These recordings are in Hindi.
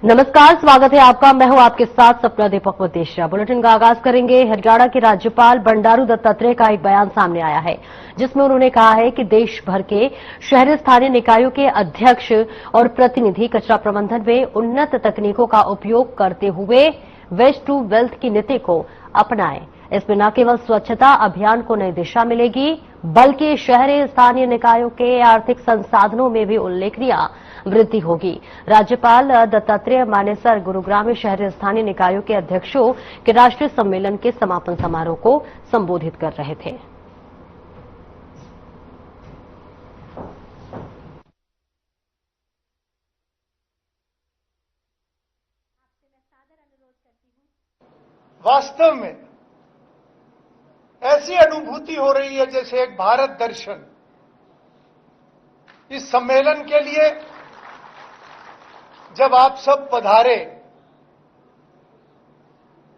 नमस्कार, स्वागत है आपका। मैं हूं आपके साथ सपना दीपक वतेशिया। बुलेटिन का आगाज करेंगे। हरियाणा के राज्यपाल बंडारू दत्तात्रेय का एक बयान सामने आया है, जिसमें उन्होंने कहा है कि देश भर के शहरी स्थानीय निकायों के अध्यक्ष और प्रतिनिधि कचरा प्रबंधन में उन्नत तकनीकों का उपयोग करते हुए वेस्ट टू वेल्थ की नीति को अपनाएं। इसमें न केवल स्वच्छता अभियान को नई दिशा मिलेगी, बल्कि शहरी स्थानीय निकायों के आर्थिक संसाधनों में भी उल्लेखनीय वृद्धि होगी। राज्यपाल दत्तात्रेय मानेसर गुरुग्राम में शहरी स्थानीय निकायों के अध्यक्षों के राष्ट्रीय सम्मेलन के समापन समारोह को संबोधित कर रहे थे। वास्तव में ऐसी अनुभूति हो रही है जैसे एक भारत दर्शन। इस सम्मेलन के लिए जब आप सब पधारे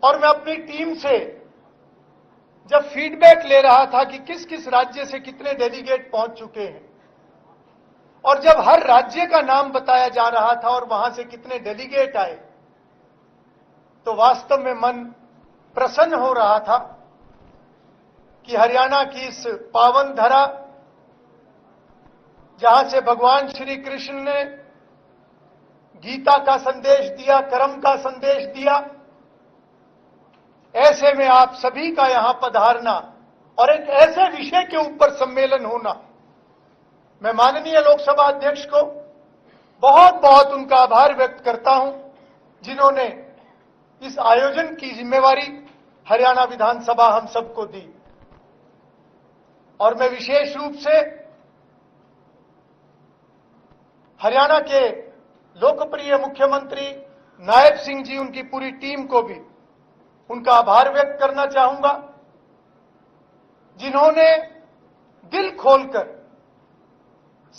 और मैं अपनी टीम से जब फीडबैक ले रहा था कि किस किस राज्य से कितने डेलीगेट पहुंच चुके हैं, और जब हर राज्य का नाम बताया जा रहा था और वहां से कितने डेलीगेट आए, तो वास्तव में मन प्रसन्न हो रहा था कि हरियाणा की इस पावन धरा, जहां से भगवान श्री कृष्ण ने गीता का संदेश दिया, कर्म का संदेश दिया, ऐसे में आप सभी का यहां पधारना और एक ऐसे विषय के ऊपर सम्मेलन होना, मैं माननीय लोकसभा अध्यक्ष को बहुत बहुत उनका आभार व्यक्त करता हूं, जिन्होंने इस आयोजन की जिम्मेवारी हरियाणा विधानसभा हम सबको दी। और मैं विशेष रूप से हरियाणा के लोकप्रिय मुख्यमंत्री नायब सिंह जी, उनकी पूरी टीम को भी उनका आभार व्यक्त करना चाहूंगा, जिन्होंने दिल खोलकर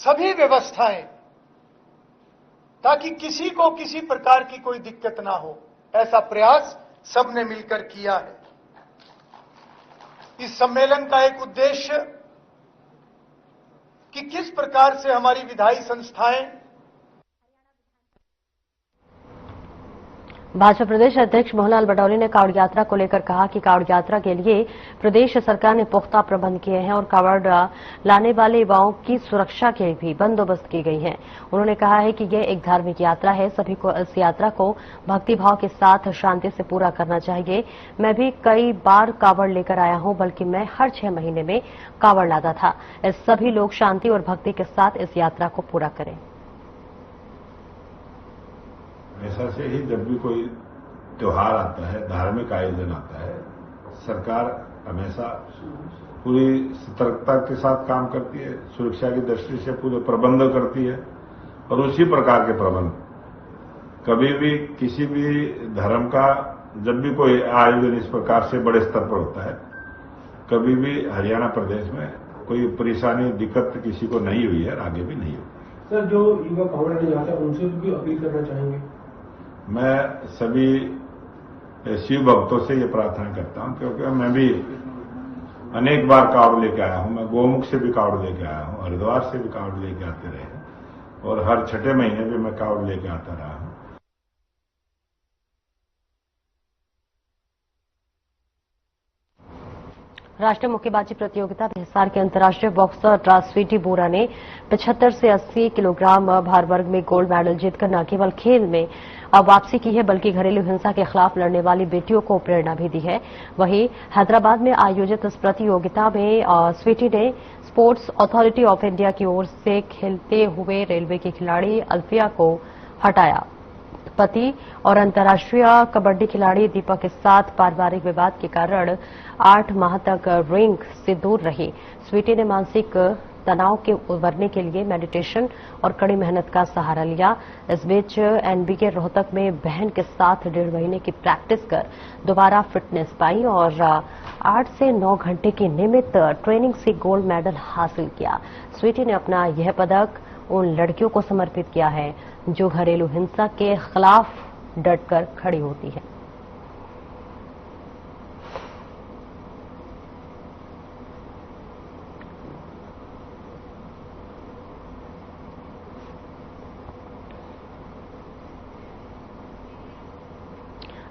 सभी व्यवस्थाएं, ताकि किसी को किसी प्रकार की कोई दिक्कत ना हो, ऐसा प्रयास सबने मिलकर किया है। इस सम्मेलन का एक उद्देश्य कि किस प्रकार से हमारी विधायी संस्थाएं। भाजपा प्रदेश अध्यक्ष मोहनलाल बडौली ने कावड़ यात्रा को लेकर कहा कि कावड़ यात्रा के लिए प्रदेश सरकार ने पुख्ता प्रबंध किए हैं और कावड़ लाने वाले युवाओं की सुरक्षा के भी बंदोबस्त की गई है। उन्होंने कहा है कि यह एक धार्मिक यात्रा है, सभी को इस यात्रा को भक्तिभाव के साथ शांति से पूरा करना चाहिए। मैं भी कई बार कावड़ लेकर आया हूं, बल्कि मैं हर 6 महीने में कावड़ लाता था। इस सभी लोग शांति और भक्ति के साथ इस यात्रा को पूरा करें। हमेशा से ही जब भी कोई त्योहार आता है, धार्मिक आयोजन आता है, सरकार हमेशा पूरी सतर्कता के साथ काम करती है, सुरक्षा की दृष्टि से पूरे प्रबंध करती है। और उसी प्रकार के प्रबंध कभी भी किसी भी धर्म का जब भी कोई आयोजन इस प्रकार से बड़े स्तर पर होता है, कभी भी हरियाणा प्रदेश में कोई परेशानी दिक्कत किसी को नहीं हुई है और आगे भी नहीं होगी। सर, जो युवा कावड़ लेने जाते हैं उनसे भी अपील करना चाहेंगे? मैं सभी शिव भक्तों से ये प्रार्थना करता हूं, क्योंकि मैं भी अनेक बार कावड़ लेके आया हूं। मैं गोमुख से भी कावड़ लेके आया हूं, हरिद्वार से भी कावड़ लेके आते रहे हैं, और हर 6ठे महीने भी मैं कावड़ लेके आता रहा हूं। राष्ट्रीय मुक्केबाजी प्रतियोगिता में हिसार के अंतर्राष्ट्रीय बॉक्सर स्वीटी बोरा ने 75 से 80 किलोग्राम भार वर्ग में गोल्ड मेडल जीतकर न केवल खेल में वापसी की है, बल्कि घरेलू हिंसा के खिलाफ लड़ने वाली बेटियों को प्रेरणा भी दी है। वहीं हैदराबाद में आयोजित इस प्रतियोगिता में स्वीटी ने स्पोर्ट्स अथॉरिटी ऑफ इंडिया की ओर से खेलते हुए रेलवे की खिलाड़ी अल्फिया को हटाया। पति और अंतर्राष्ट्रीय कबड्डी खिलाड़ी दीपक के साथ पारिवारिक विवाद के कारण 8 माह तक रिंग से दूर रही स्वीटी ने मानसिक तनाव के उबरने के लिए मेडिटेशन और कड़ी मेहनत का सहारा लिया। इस बीच एनबीके रोहतक में बहन के साथ 1.5 महीने की प्रैक्टिस कर दोबारा फिटनेस पाई और 8 से 9 घंटे की नियमित ट्रेनिंग से गोल्ड मेडल हासिल किया। स्वीटी ने अपना यह पदक उन लड़कियों को समर्पित किया है जो घरेलू हिंसा के खिलाफ डटकर खड़ी होती है।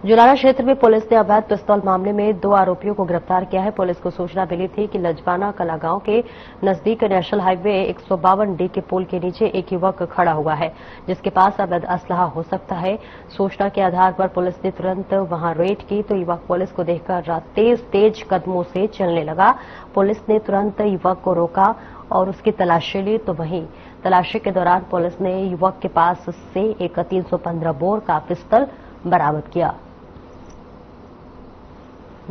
जुलाना क्षेत्र में पुलिस ने अवैध पिस्तौल मामले में 2 आरोपियों को गिरफ्तार किया है। पुलिस को सूचना मिली थी कि लजबाना कला गांव के नजदीक नेशनल हाईवे 152D के पुल के नीचे एक युवक खड़ा हुआ है, जिसके पास अवैध असलहा हो सकता है। सूचना के आधार पर पुलिस ने तुरंत वहां रेड की तो युवक पुलिस को देखकर तेज कदमों से चलने लगा। पुलिस ने तुरंत युवक को रोका और उसकी तलाशी ली, तो वहीं तलाशी के दौरान पुलिस ने युवक के पास से एक 315 बोर का पिस्तौल बरामद किया,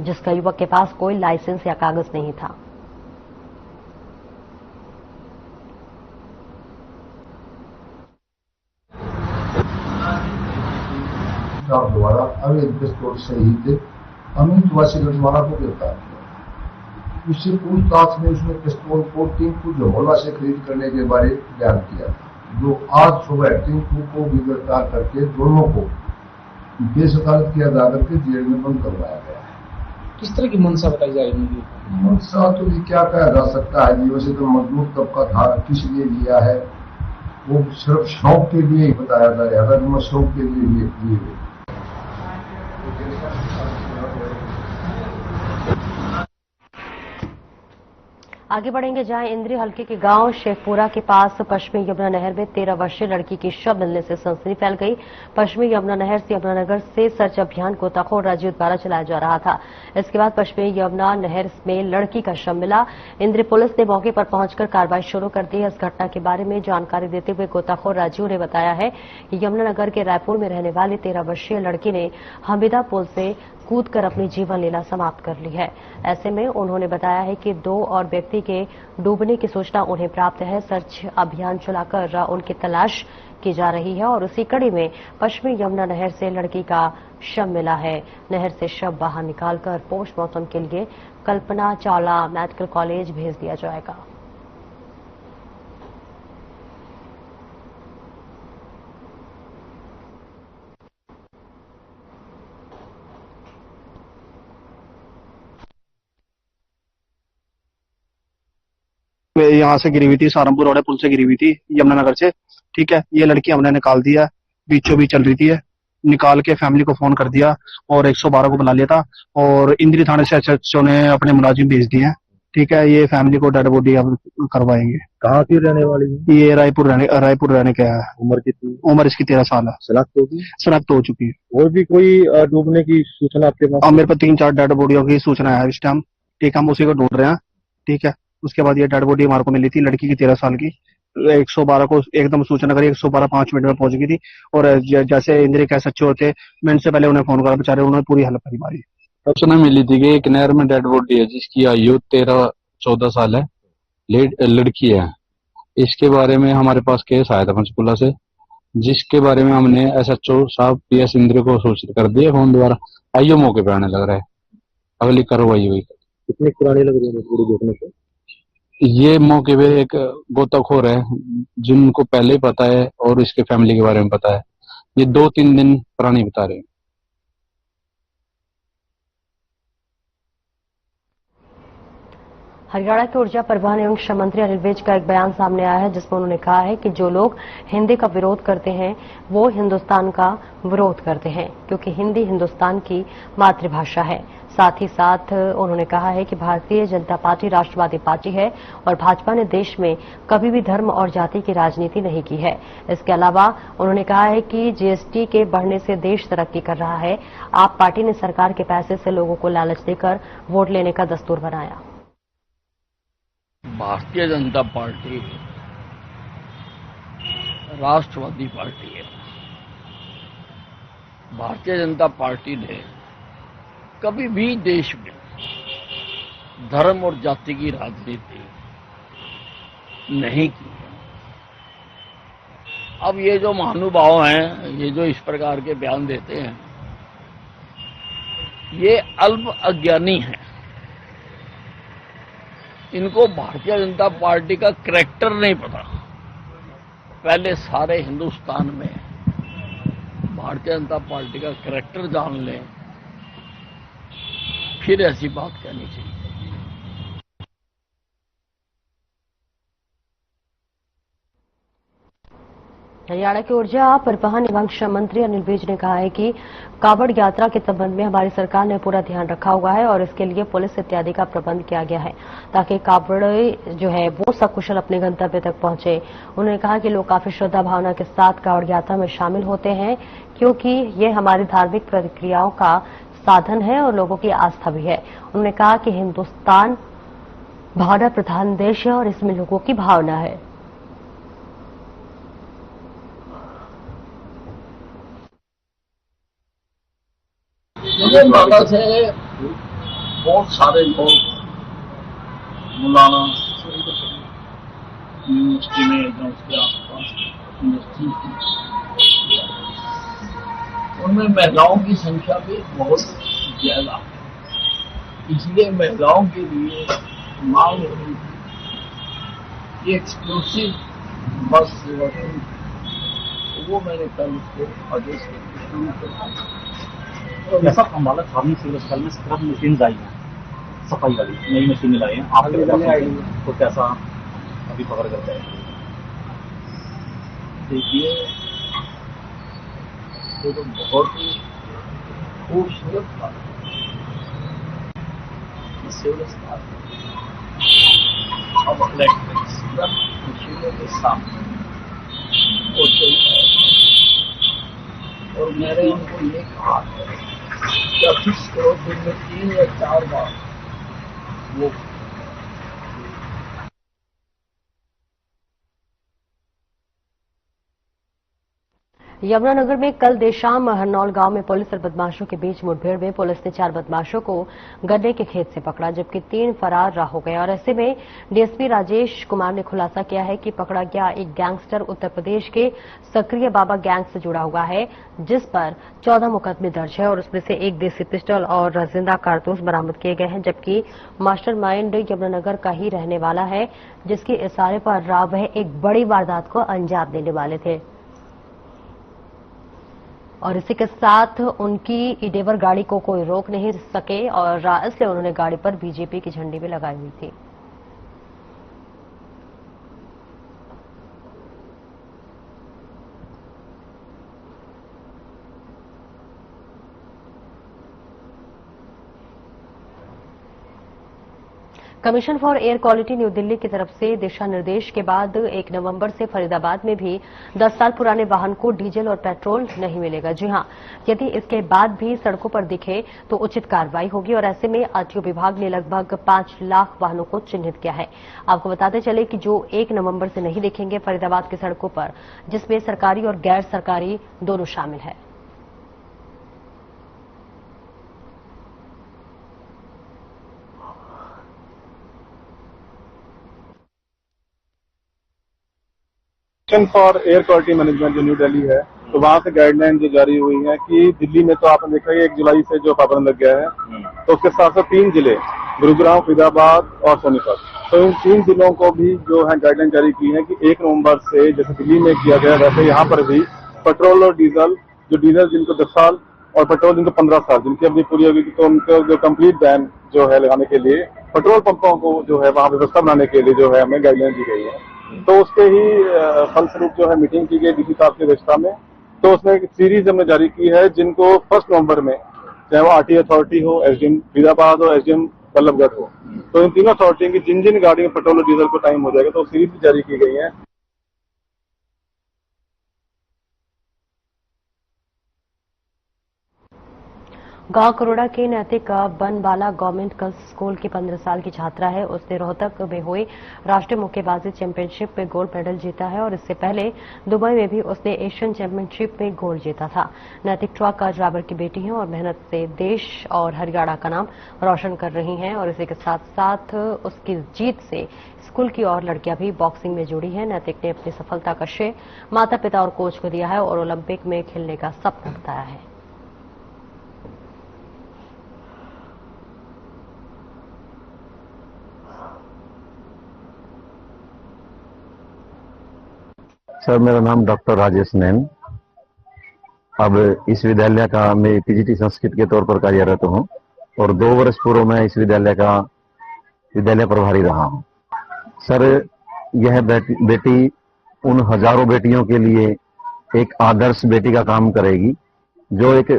जिसका युवक के पास कोई लाइसेंस या कागज नहीं था। द्वारा अवैध पिस्तौल सहित अमित वासी लजवाना को गिरफ्तार किया। उससे पूछताछ में उसने पिस्तौल को टिंकू जमोला से खरीद करने के बारे बयान किया था, जो आज सुबह टिंकू को भी गिरफ्तार करके दोनों को पेश अदालत की अदालत के जेल में बंद करवाया गया है। किस तरह की मंशा बताई जा रही है? मंशा तो ये क्या कहा जा सकता है जी, वैसे तो मजदूर तबका था, किस लिए लिया है वो सिर्फ शौक के लिए ही बताया जा रहा था, मैं शौक के लिए लिए हुए। आगे बढ़ेंगे जहां इंद्री हल्के के गांव शेखपुरा के पास पश्चिमी यमुना नहर में 13 वर्षीय लड़की की शव मिलने से सनसनी फैल गई। पश्चिमी यमुना नहर से यमुनानगर से सर्च अभियान को गोताखोर राज्यों द्वारा चलाया जा रहा था। इसके बाद पश्चिमी यमुना नहर में लड़की का शव मिला। इंद्री पुलिस ने मौके पर पहुंचकर कार्रवाई शुरू कर दी है। इस घटना के बारे में जानकारी देते हुए गोताखोर राज्यों ने बताया है कि यमुनानगर के रायपुर में रहने वाली 13 वर्षीय लड़की ने हमीदा पुल से कूदकर अपनी जीवन लीला समाप्त कर ली है। ऐसे में उन्होंने बताया है कि 2 और व्यक्ति के डूबने की सूचना उन्हें प्राप्त है। सर्च अभियान चलाकर उनकी तलाश की जा रही है और उसी कड़ी में पश्चिमी यमुना नहर से लड़की का शव मिला है। नहर से शव बाहर निकालकर पोस्टमार्टम के लिए कल्पना चावला मेडिकल कॉलेज भेज दिया जाएगा। यहाँ से गिरी हुई थी, सहारनपुर वाले पुल से गिरी हुई थी यमुनानगर से। ठीक है, ये लड़की हमने निकाल दिया, बीचों बीच चल रही थी, निकाल के फैमिली को फोन कर दिया और 112 को बुला लिया था और इंद्री थाने से एसएचओ ने अपने मुलाजिम भेज दिए हैं। ठीक है, ये फैमिली को डेड बॉडी अब करवाएंगे। कहाँ की रहने वाली है? ये रायपुर रहने का है। उम्र कितनी? उम्र इसकी 13 साल है। शनाख्त हो चुकी है। और भी कोई डूबने की सूचना आपके पास? अब मेरे पास 3-4 डेड बॉडियों की सूचना है इस टाइम। ठीक है, हम उसी को ढूंढ रहे हैं। ठीक है, उसके बाद ये डेड बॉडी हमारे को मिली थी लड़की की 13 साल की। 112 को एकदम सूचना करी, 112 5 मिनट में पहुंच गई थी और जैसे इंद्री के एसएचओ होते, मैं इनसे पहले उन्हें फोन करा, बेचारे उन्होंने पूरी हेल्प करी हमारी। सूचना मिली थी कि एक नहर में डेड बॉडी है जिसकी आयु 13-14 साल है, लड़की है। इसके बारे में हमारे पास केस आया था पंचकुला से, जिसके बारे में हमने एसएचओ साहब पीएस इंद्री को सूचित कर दिया फोन द्वारा। आइयो मौके पे आने लग रहा है, अगली कार्रवाई हुई। कितनी पुरानी लग रही है पूरी देखने से? ये मौके पे एक गोताखोर है जिनको पहले ही पता है और इसके फैमिली के बारे में पता है। ये 2-3 दिन पुरानी बता रहे हैं। हरियाणा के ऊर्जा परिवहन एवं श्रम मंत्री अनिल विज का एक बयान सामने आया है, जिसमें उन्होंने कहा है कि जो लोग हिंदी का विरोध करते हैं वो हिंदुस्तान का विरोध करते हैं, क्योंकि हिंदी हिंदुस्तान की मातृभाषा है। साथ ही साथ उन्होंने कहा है कि भारतीय जनता पार्टी राष्ट्रवादी पार्टी है और भाजपा ने देश में कभी भी धर्म और जाति की राजनीति नहीं की है। इसके अलावा उन्होंने कहा है कि जीएसटी के बढ़ने से देश तरक्की कर रहा है। आप पार्टी ने सरकार के पैसे से लोगों को लालच देकर वोट लेने का दस्तूर बनाया। भारतीय जनता पार्टी राष्ट्रवादी पार्टी है। भारतीय जनता पार्टी ने कभी भी देश में धर्म और जाति की राजनीति नहीं की है। अब ये जो महानुभाव हैं, ये जो इस प्रकार के बयान देते हैं, ये अल्प अज्ञानी हैं। इनको भारतीय जनता पार्टी का कैरेक्टर नहीं पता। पहले सारे हिंदुस्तान में भारतीय जनता पार्टी का कैरेक्टर जान लें, फिर ऐसी बात कहनी चाहिए। हरियाणा के ऊर्जा परिवहन एवं श्रम मंत्री अनिल विज ने कहा है कि कावड़ यात्रा के संबंध में हमारी सरकार ने पूरा ध्यान रखा हुआ है और इसके लिए पुलिस इत्यादि का प्रबंध किया गया है ताकि कावड़ जो है वो सकुशल अपने गंतव्य तक पहुंचे। उन्होंने कहा कि लोग काफी श्रद्धा भावना के साथ कावड़ यात्रा में शामिल होते हैं क्योंकि ये हमारी धार्मिक प्रक्रियाओं का साधन है और लोगों की आस्था भी है। उन्होंने कहा कि हिंदुस्तान भावना प्रधान देश है और इसमें लोगों की भावना है। मुझे माता से बहुत सारे लोग मौलाना यूनिवर्सिटी में या उसके आसपास यूनिवर्सिटी उनमें महिलाओं की संख्या भी बहुत ज्यादा है, इसलिए महिलाओं के लिए मांग हो रही थी एक्सक्लूसिव बस सेवा वो मैंने कल उसको आदेश शुरू कर दिया। जैसा अम्बाला धार्मिक सिविल अस्पताल में स्क्रब मशीन आई है, सफाई वाली नई मशीन लाई है, आपके तो कैसा अभी पकड़ करते हैं? देखिए ये तो बहुत ही खूबसूरत बात है। सिविल अस्पताल अब इलेक्ट्रिक स्क्रब मशीनों के साथ और मैंने उनको ये कहा है कि 28 करोड़ दिन में 3 या 4 बार वो यमुनानगर में कल देर शाम हरनौल गांव में पुलिस और बदमाशों के बीच मुठभेड़ में पुलिस ने 4 बदमाशों को गन्ने के खेत से पकड़ा जबकि 3 फरार हो गए और ऐसे में डीएसपी राजेश कुमार ने खुलासा किया है कि पकड़ा गया एक गैंगस्टर उत्तर प्रदेश के सक्रिय बाबा गैंग से जुड़ा हुआ है जिस पर 14 मुकदमे दर्ज है और उसमें से एक देसी पिस्टल और जिंदा कारतूस बरामद किए गए हैं जबकि मास्टरमाइंड यमुनानगर का ही रहने वाला है जिसके इशारे पर वह एक बड़ी वारदात को अंजाम देने वाले थे। और इसी के साथ उनकी ईडेवर गाड़ी को कोई रोक नहीं सके और इसलिए उन्होंने गाड़ी पर बीजेपी की झंडी भी लगाई हुई थी। Commission for air quality new Delhi की तरफ से दिशा निर्देश के बाद 1 नवंबर से फरीदाबाद में भी 10 साल पुराने वाहन को डीजल और पेट्रोल नहीं मिलेगा। जी हां, यदि इसके बाद भी सड़कों पर दिखे तो उचित कार्रवाई होगी और ऐसे में आरटीओ विभाग ने लगभग 5 लाख वाहनों को चिन्हित किया है। आपको बताते चले कि जो 1 नवंबर से नहीं दिखेंगे फरीदाबाद की सड़कों पर, जिसमें सरकारी और गैर सरकारी दोनों शामिल है। Commission for air quality management जो न्यू दिल्ली है, तो वहां से गाइडलाइन जो जारी हुई है कि दिल्ली में तो आपने देखा है 1 जुलाई से जो पाबंद लग गया है, तो उसके साथ साथ 3 जिले गुरुग्राम, फरीदाबाद और सोनीपत, तो इन 3 जिलों को भी जो है गाइडलाइन जारी की है कि 1 नवंबर से जैसे दिल्ली में किया गया वैसे यहाँ पर भी पेट्रोल और डीजल, जो डीजल जिनको 10 साल और पेट्रोल जिनको 15 साल जिनकी अपनी पूरी होगी, तो उनको जो कंप्लीट बैन जो है लगाने के लिए पेट्रोल पंपों को जो है वहां व्यवस्था बनाने के लिए जो है हमें गाइडलाइन दी गई है। तो उसके ही फलस्वरूप जो है मीटिंग की गई डीसी साहब की अध्यक्षता में, तो उसमें एक सीरीज हमने जारी की है जिनको 1 नवंबर में चाहे वो आरटीए अथॉरिटी हो, एसडीएम फरीदाबाद हो, एसडीएम बल्लभगढ़ हो, तो इन तीनों अथॉरिटी की जिन जिन गाड़ी में पेट्रोल और डीजल को टाइम हो जाएगा तो सीरीज जारी की गई है। गांव करोड़ा के नैतिक बनवाला गवर्नमेंट गर्ल्स स्कूल की 15 साल की छात्रा है। उसने रोहतक में हुई राष्ट्रीय मुक्केबाजी चैंपियनशिप में गोल्ड मेडल जीता है और इससे पहले दुबई में भी उसने एशियन चैंपियनशिप में गोल्ड जीता था। नैतिक ट्रक ड्राइवर की बेटी है और मेहनत से देश और हरियाणा का नाम रोशन कर रही हैं और इसी के साथ साथ उसकी जीत से स्कूल की और लड़कियां भी बॉक्सिंग में जुड़ी हैं। नैतिक ने अपनी सफलता का श्रेय माता पिता और कोच को दिया है और ओलंपिक में खेलने का सपना बताया है। सर, मेरा नाम डॉक्टर राजेश नैन। अब इस विद्यालय का मैं पीजीटी संस्कृत के तौर पर कार्यरत हूँ और 2 वर्ष पूर्व मैं इस विद्यालय का विद्यालय प्रभारी रहा हूँ। सर, यह बेटी उन हजारों बेटियों के लिए एक आदर्श बेटी का काम करेगी, जो एक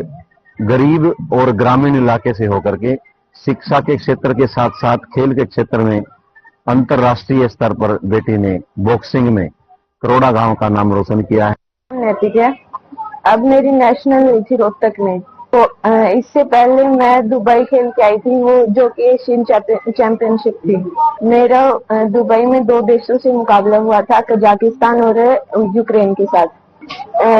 गरीब और ग्रामीण इलाके से होकर के शिक्षा के क्षेत्र के साथ साथ खेल के क्षेत्र में अंतर्राष्ट्रीय स्तर पर बेटी ने बॉक्सिंग में करोड़ा गांव का नाम रोशन किया है। नैतिक है। अब मेरी नेशनल हुई थी रोहतक में, तो इससे पहले मैं दुबई खेल के आई थी, वो जो कि एशियन चैंपियनशिप थी। मेरा दुबई में 2 देशों से मुकाबला हुआ था, कजाकिस्तान और यूक्रेन के साथ।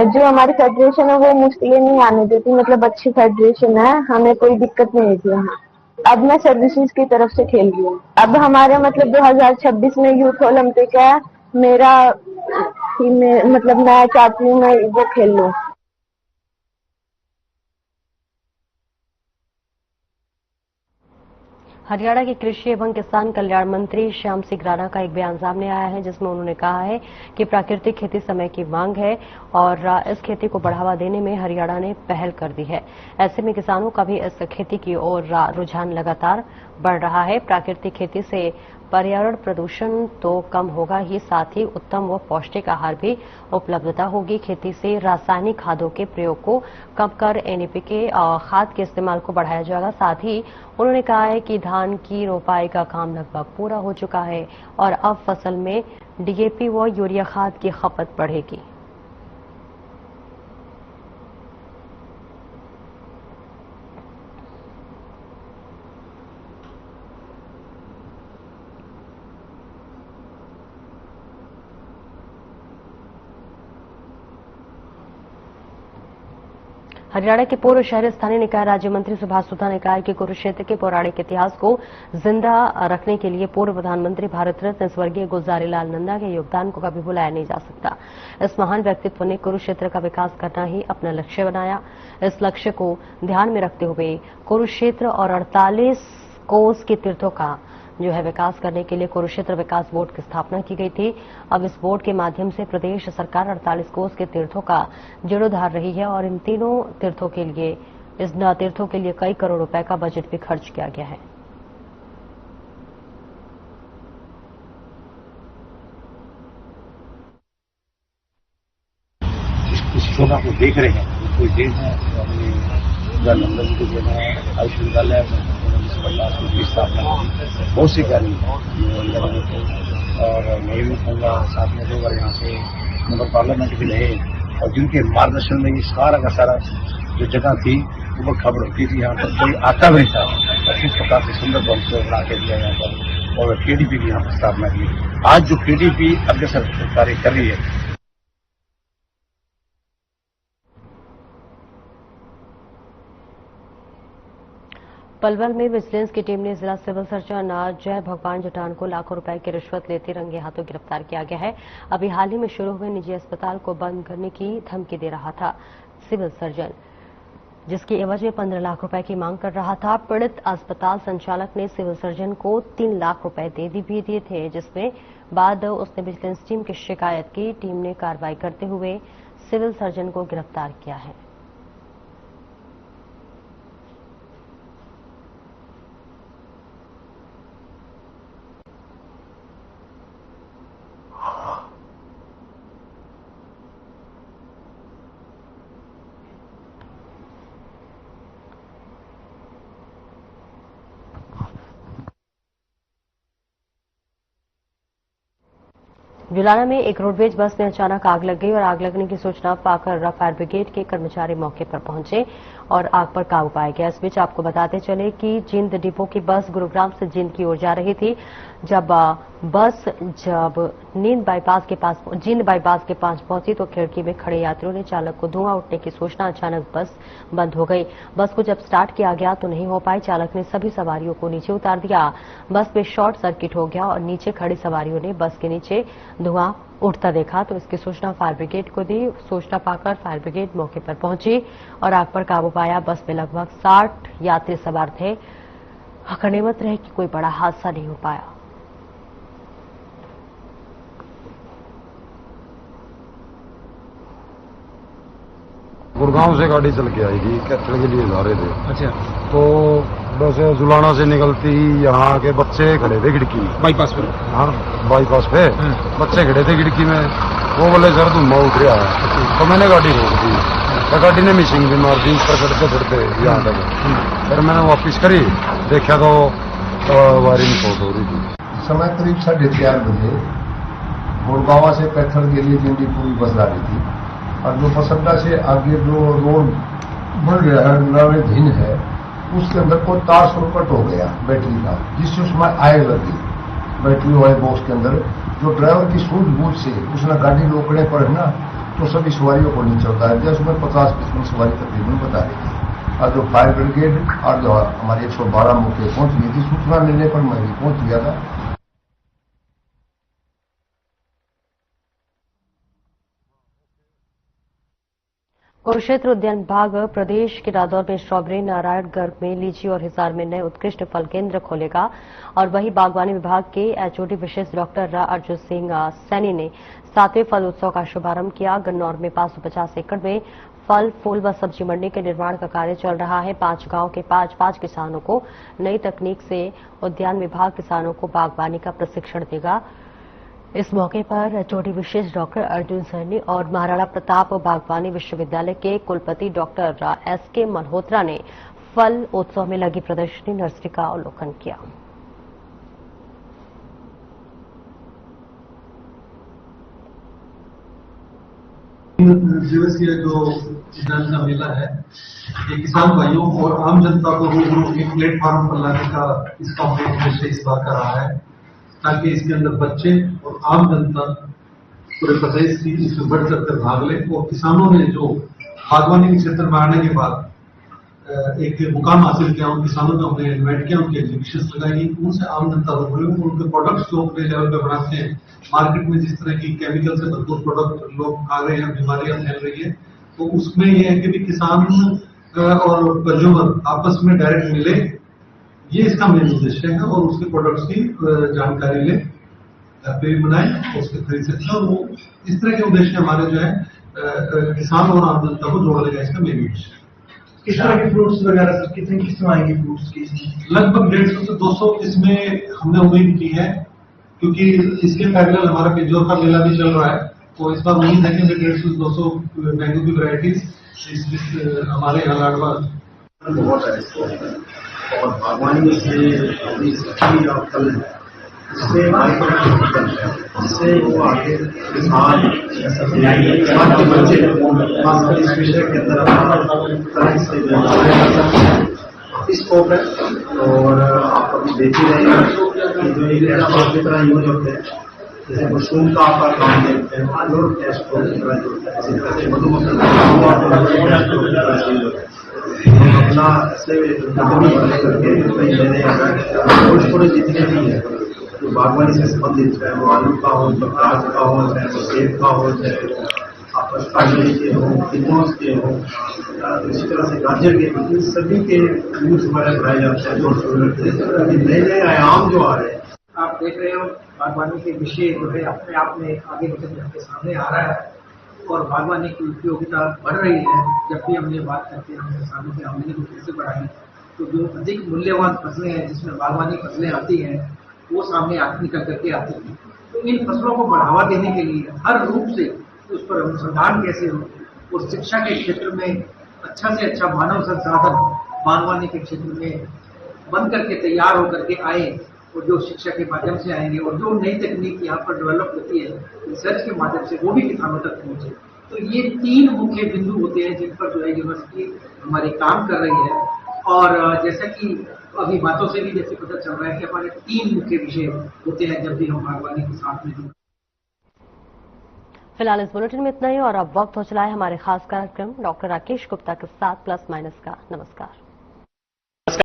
जो हमारी फेडरेशन है वो मुश्किलें नहीं आने देती, मतलब अच्छी फेडरेशन है, हमें कोई दिक्कत नहीं होती यहाँ। अब मैं सर्विसेज की तरफ से खेल रही हूँ। अब हमारे मतलब 2026 में यूथ ओलंपिक है, मेरा मतलब मैं चाहती हूँ मैं वो खेल लूँ। हरियाणा के कृषि एवं किसान कल्याण मंत्री श्याम सिंह राणा का एक बयान सामने आया है, जिसमें उन्होंने कहा है कि प्राकृतिक खेती समय की मांग है और इस खेती को बढ़ावा देने में हरियाणा ने पहल कर दी है। ऐसे में किसानों का भी इस खेती की ओर रुझान लगातार बढ़ रहा है। प्राकृतिक खेती से पर्यावरण प्रदूषण तो कम होगा ही, साथ ही उत्तम व पौष्टिक आहार भी उपलब्धता होगी। खेती से रासायनिक खादों के प्रयोग को कम कर एनपीके खाद के इस्तेमाल को बढ़ाया जाएगा। साथ ही उन्होंने कहा है कि धान की रोपाई का काम लगभग पूरा हो चुका है और अब फसल में डीएपी व यूरिया खाद की खपत बढ़ेगी। हरियाणा के पूर्व शहरी स्थानीय निकाय राज्य मंत्री सुभाष सुधा ने कहा है कि कुरुक्षेत्र के पौराणिक इतिहास को जिंदा रखने के लिए पूर्व प्रधानमंत्री भारत रत्न स्वर्गीय गुलजार लाल नंदा के योगदान को कभी भुलाया नहीं जा सकता। इस महान व्यक्तित्व ने कुरुक्षेत्र का विकास करना ही अपना लक्ष्य बनाया। इस लक्ष्य को ध्यान में रखते हुए कुरुक्षेत्र और 48 कोस के तीर्थों का जो है विकास करने के लिए कुरुक्षेत्र विकास बोर्ड की स्थापना की गई थी। अब इस बोर्ड के माध्यम से प्रदेश सरकार 48 कोस के तीर्थों का जीर्णोद्धार रही है और इन तीनों तीर्थों के लिए कई करोड़ रुपए का बजट भी खर्च किया गया है। इस शोभा को देख रहे हैं, कोई देश है नंदन के जो है आयुष विद्यालय की स्थापना बहुत सी कार्य और मैं भी कहूँगा साथ में 2 बार यहाँ से मेंबर पार्लियामेंट भी रहे और जिनके मार्गदर्शन में ये सारा का सारा जो जगह थी वो खबर होती थी। यहाँ पर कोई आता भी नहीं था और किस प्रकार से सुंदर बन को बना के दिया यहाँ पर और केडीपी की यहाँ पर स्थापना की। आज जो केडीपी अग्रसर कार्य कर रही है, पलवल में विजिलेंस की टीम ने जिला सिविल सर्जन जय भगवान जटान को लाखों रुपए की रिश्वत लेते रंगे हाथों गिरफ्तार किया गया है। अभी हाल ही में शुरू हुए निजी अस्पताल को बंद करने की धमकी दे रहा था सिविल सर्जन, जिसकी एवज में 15 लाख रुपए की मांग कर रहा था। पीड़ित अस्पताल संचालक ने सिविल सर्जन को 3 लाख रुपए भी दिए थे, जिसमें बाद उसने विजिलेंस टीम की शिकायत की। टीम ने कार्रवाई करते हुए सिविल सर्जन को गिरफ्तार किया है। जुलाना में एक रोडवेज बस में अचानक आग लग गई और आग लगने की सूचना पाकर फायर ब्रिगेड के कर्मचारी मौके पर पहुंचे और आग पर काबू पाया गया। इस बीच आपको बताते चले कि जींद डिपो की बस गुरुग्राम से जींद की ओर जा रही थी। जब बस जींद बाईपास के पास पहुंची तो खिड़की में खड़े यात्रियों ने चालक को धुआं उठने की सूचना, अचानक बस बंद हो गई। बस को जब स्टार्ट किया गया तो नहीं हो पाई। चालक ने सभी सवारियों को नीचे उतार दिया। बस में शॉर्ट सर्किट हो गया और नीचे खड़ी सवारियों ने बस के नीचे धुआं उठता देखा तो इसकी सूचना फायर ब्रिगेड को दी। सूचना पाकर फायर ब्रिगेड मौके पर पहुंची और आग पर काबू पाया। बस में लगभग 60 यात्री सवार थे। गनीमत रहे कि कोई बड़ा हादसा नहीं हो पाया। गुड़गांव से गाड़ी चल के आएगी, कैथल के लिए जा रहे थे। अच्छा, तो बस जुलाना से निकलती ही यहाँ के बच्चे खड़े थे खिड़की में, बाईपास पे। हाँ, बाईपास पे बच्चे खड़े थे खिड़की में। वो बोले सर धुआं उठ रहा है, तो मैंने गाड़ी रोक दी, तो गाड़ी ने मिसिंग भी मार दी ऊपर चढ़ते चढ़ते यहाँ तक। फिर मैंने वापिस करी, देखा तो वायरिंग शॉर्ट हो रही थी। समय करीब 4:30 बजे गुड़गावा से पैथर के लिए जंडीपुरी बस आ रही थी, और जो बस अड्डा से आगे जो रोड बन रहा है, नवे दिन है, उसके अंदर कोई तार शॉर्टकट हो गया बैटरी का, जिससे उसमें आग लगी बैटरी वाले बॉक्स के अंदर। जो ड्राइवर की सूझबूझ से उसने गाड़ी रोकने पर है ना, तो सभी सवारियों को नीचे उतार दिया। उसमें 50-55 सवारी तकरीबन बता रही थी। और जो फायर ब्रिगेड और जो हमारी 112 मौके पहुंच गई थी, सूचना मिलने पर मैं भी पहुंच गया था। कुरुक्षेत्र उद्यान विभाग प्रदेश के रादौर में स्ट्रॉबेरी, नारायणगढ़ में लीची और हिसार में नए उत्कृष्ट फल केंद्र खोलेगा। और वहीं बागवानी विभाग के एचओडी विशेष डॉक्टर अर्जुन सिंह सैनी ने 7वें फल उत्सव का शुभारंभ किया। गन्नौर में 550 एकड़ में फल, फूल व सब्जी मंडी के निर्माण का कार्य चल रहा है। 5 गांव के 5 किसानों को नई तकनीक से उद्यान विभाग किसानों को बागवानी का प्रशिक्षण देगा। इस मौके पर एचओडी विशेष डॉक्टर अर्जुन सैनी और महाराणा प्रताप बागवानी विश्वविद्यालय के कुलपति डॉक्टर एसके मल्होत्रा ने फल उत्सव में लगी प्रदर्शनी नर्सरी का अवलोकन किया। दिवसीय जो उद्यान का मेला है, ये किसान भाइयों और आम जनता को रूबरू एक प्लेटफॉर्म पर लाने का इसका उद्देश्य इस बार का रहा है, ताकि इसके अंदर बच्चे और आम जनता पूरे प्रदेश की इसमें बढ़ चढ़कर भाग ले। और किसानों ने जो बागवानी के क्षेत्र में आने के बाद एक मुकाम हासिल किया, उन किसानों को हमने इन्वाइट किया, उनके एग्जीबिशंस लगाई, उनसे आम जनता को जुड़े, उनके प्रोडक्ट्स जो अपने लेवल पे बनाते हैं। मार्केट में जिस तरह की केमिकल से भरपूर प्रोडक्ट लोग खा रहे हैं, बीमारियां फैल रही है, तो उसमें ये है कि भी किसान और कंज्यूमर आपस में डायरेक्ट मिले, ये इसका मेन उद्देश्य है। और उसके प्रोडक्ट्स की जानकारी ले, पे बनाए, उसके खरीद सकते हैं। और वो इस तरह के उद्देश्य हमारे जो है किसान और आम जनता को जोड़ने का इसका मेन उद्देश्य है। किस तरह के फ्रूट्स वगैरह सर, कितनी किस्म आएंगी फ्रूट्स की? लगभग 150 से 200 इसमें हमने उम्मीद की है, क्योंकि इसके पैरेलल हमारा पिजोर का मेला भी चल रहा है। तो इस बार उम्मीद है कि 150 से 200 मैंगो की वैरायटीज हमारे यहाँ लाडवा बहुत है। और बागवानी से अपनी सब्जी और फल है, इससे इससे वो आगे किसान के बच्चे खासकर इस विषय के अंदर तरह से स्कोप है। और आप अभी देख ही रहे हैं कि जो ये की तरह यूज होते हैं, जैसे मशरूम का आपका काम देखते हैं, अपना ऐसे थोड़े जितने भी है जो बागवानी से संबंधित, चाहे वो आलू का हो, प्याज का हो, चाहे वो सेब का हो, चाहे आपका स्ट्रॉबेरी के हो, किमोस के हो, इसी तरह से गाजर के, इन सभी के यूज हमारे बनाए जाते हैं। जो नए नए आयाम जो आ रहे हैं, आप देख रहे हो बागवानी के विषय जो है अपने आप में आगे निकल के सामने आ रहा है और बागवानी की उपयोगिता बढ़ रही है। जब भी हम ये बात करते हैं, हम किसानों की आमदनी को कैसे बढ़ाएं, तो जो अधिक मूल्यवान फसलें हैं जिसमें बागवानी फसलें आती हैं, वो सामने निकल करके आती हैं। तो इन फसलों को बढ़ावा देने के लिए हर रूप से उस पर अनुसंधान कैसे हो, और शिक्षा के क्षेत्र में अच्छा से अच्छा मानव संसाधन बागवानी के क्षेत्र में बन करके तैयार होकर के आए, और जो शिक्षा के माध्यम से आएंगे और जो नई तकनीक यहाँ पर डेवलप होती है रिसर्च के माध्यम से, वो भी किसानों तक पहुंचे। तो ये 3 मुख्य बिंदु होते हैं जिन पर जो है यूनिवर्सिटी हमारी काम कर रही है। और जैसा कि अभी बातों से भी जैसे पता चल रहा है कि हमारे 3 मुख्य विषय होते हैं जब भी हम बागवानी के साथ में। फिलहाल इस बुलेटिन में इतना ही, और अब वक्त हो चला है हमारे खास कार्यक्रम डॉक्टर राकेश गुप्ता के साथ प्लस माइनस का। नमस्कार।